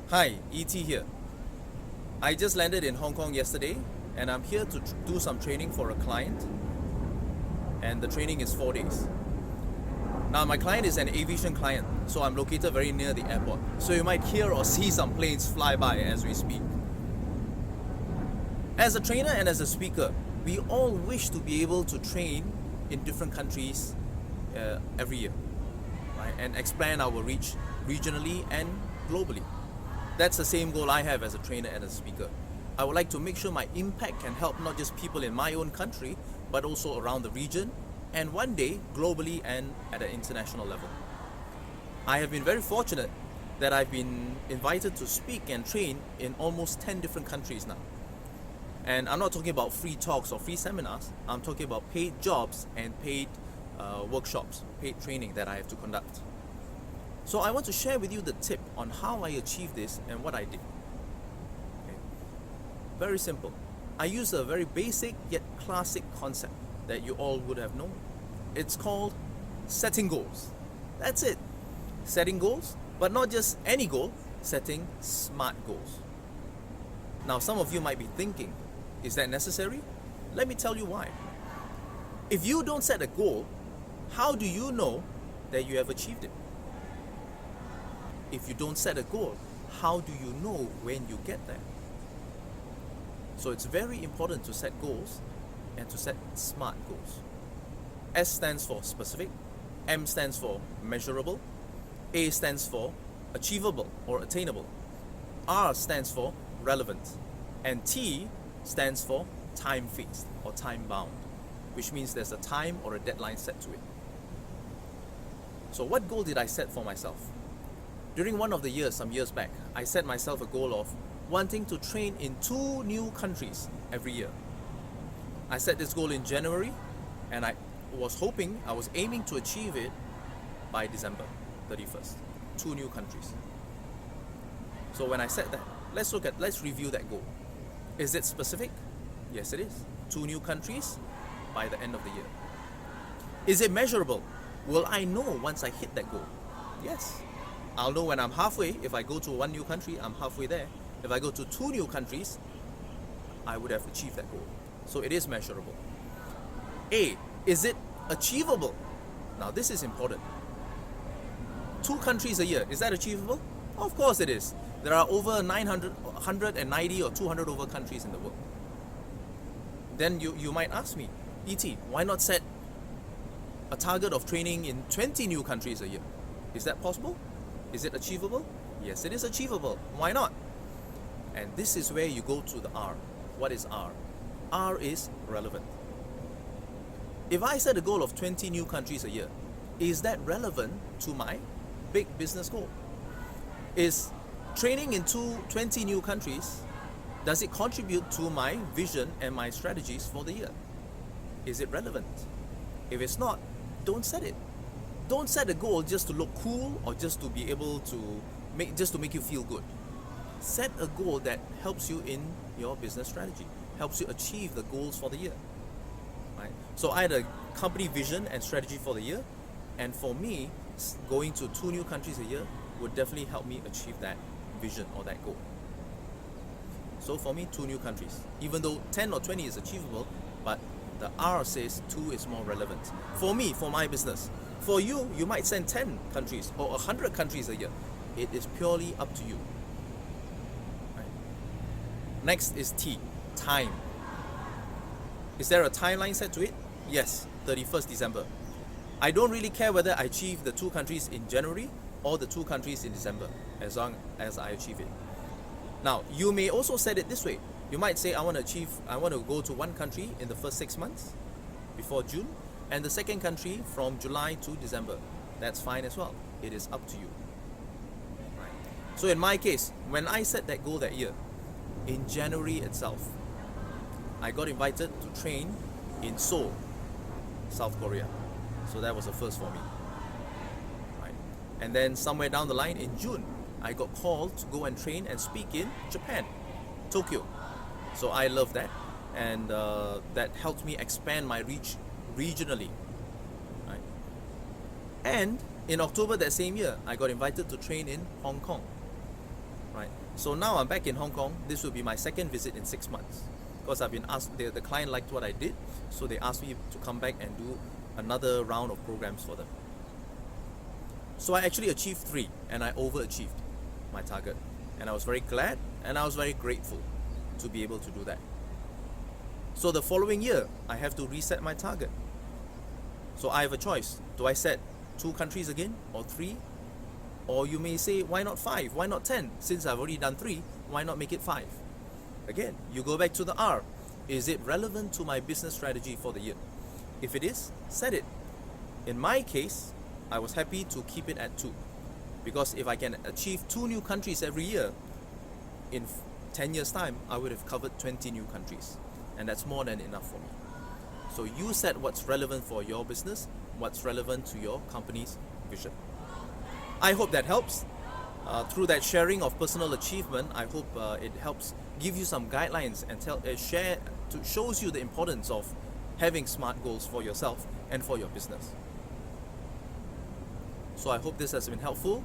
Hi, ET here. I just landed in Hong Kong yesterday and I'm here to do some training for a client, and the training is 4 days. Now my client is an aviation client, so I'm located very near the airport. So you might hear or see some planes fly by as we speak. As a trainer and as a speaker, we all wish to be able to train in different countries every year, right? And expand our reach regionally and globally. That's the same goal I have as a trainer and a speaker. I would like to make sure my impact can help not just people in my own country, but also around the region, and one day globally and at an international level. I have been very fortunate that I've been invited to speak and train in almost 10 different countries now. And I'm not talking about free talks or free seminars, I'm talking about paid jobs and paid workshops, paid training that I have to conduct. So I want to share with you the tip on how I achieved this and what I did. Okay. Very simple. I use a very basic yet classic concept that you all would have known. It's called setting goals. That's it. Setting goals, but not just any goal, setting SMART goals. Now some of you might be thinking, is that necessary? Let me tell you why. If you don't set a goal, how do you know that you have achieved it? If you don't set a goal, how do you know when you get there? So it's very important to set goals and to set SMART goals. S stands for specific, M stands for measurable, A stands for achievable or attainable, R stands for relevant, and T stands for time fixed or time bound, which means there's a time or a deadline set to it. So what goal did I set for myself? During one of the years, some years back, I set myself a goal of wanting to train in 2 new countries every year. I set this goal in January, and I was aiming to achieve it by December 31st. 2 new countries. So when I set that, let's review that goal. Is it specific? Yes, it is. 2 new countries by the end of the year. Is it measurable? Will I know once I hit that goal? Yes. I'll know when I'm halfway. If I go to 1 new country, I'm halfway there. If I go to 2 new countries, I would have achieved that goal. So it is measurable. A, is it achievable? Now this is important. 2 countries a year, is that achievable? Of course it is. There are over 190 or 200 over countries in the world. Then you might ask me, E.T., why not set a target of training in 20 new countries a year? Is that possible? Is it achievable? Yes, it is achievable. Why not? And this is where you go to the R. What is R? R is relevant. If I set a goal of 20 new countries a year, is that relevant to my big business goal? Is training in 20 new countries, does it contribute to my vision and my strategies for the year? Is it relevant? If it's not, don't set it. Don't set a goal just to look cool or just to be able to make you feel good. Set a goal that helps you in your business strategy, helps you achieve the goals for the year. Right? So I had a company vision and strategy for the year, and for me, going to 2 new countries a year would definitely help me achieve that vision or that goal. So for me, 2 new countries. Even though 10 or 20 is achievable, but the R says 2 is more relevant. For me, for my business. For you, you might send 10 countries or 100 countries a year. It is purely up to you. Right. Next is T, time. Is there a timeline set to it? Yes, 31st December. I don't really care whether I achieve the 2 countries in January or the 2 countries in December, as long as I achieve it. Now, you may also set it this way. You might say, I want to go to 1 country in the first 6 months before June, and the second country from July to December. That's fine as well. It is up to you. Right. So in my case, when I set that goal that year, in January itself, I got invited to train in Seoul, South Korea. So that was a first for me. Right. And then somewhere down the line in June, I got called to go and train and speak in Japan, Tokyo. So I love that, and that helped me expand my reach regionally. Right? And in October that same year, I got invited to train in Hong Kong. Right? So now I'm back in Hong Kong. This will be my second visit in 6 months, because I've been asked, the client liked what I did, so they asked me to come back and do another round of programs for them. So I actually achieved 3, and I overachieved my target. And I was very glad and I was very grateful to be able to do that. So the following year, I have to reset my target. So I have a choice. Do I set 2 countries again, or 3? Or you may say, why not 5? Why not 10? Since I've already done 3, why not make it 5? Again, you go back to the R. Is it relevant to my business strategy for the year? If it is, set it. In my case, I was happy to keep it at 2. Because if I can achieve 2 new countries every year, in 10 years' time, I would have covered 20 new countries. And that's more than enough for me. So you set what's relevant for your business, what's relevant to your company's vision. I hope that helps. Through that sharing of personal achievement, I hope it helps give you some guidelines and shows you the importance of having SMART goals for yourself and for your business. So I hope this has been helpful,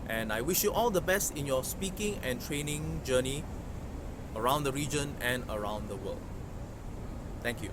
and I wish you all the best in your speaking and training journey around the region and around the world. Thank you.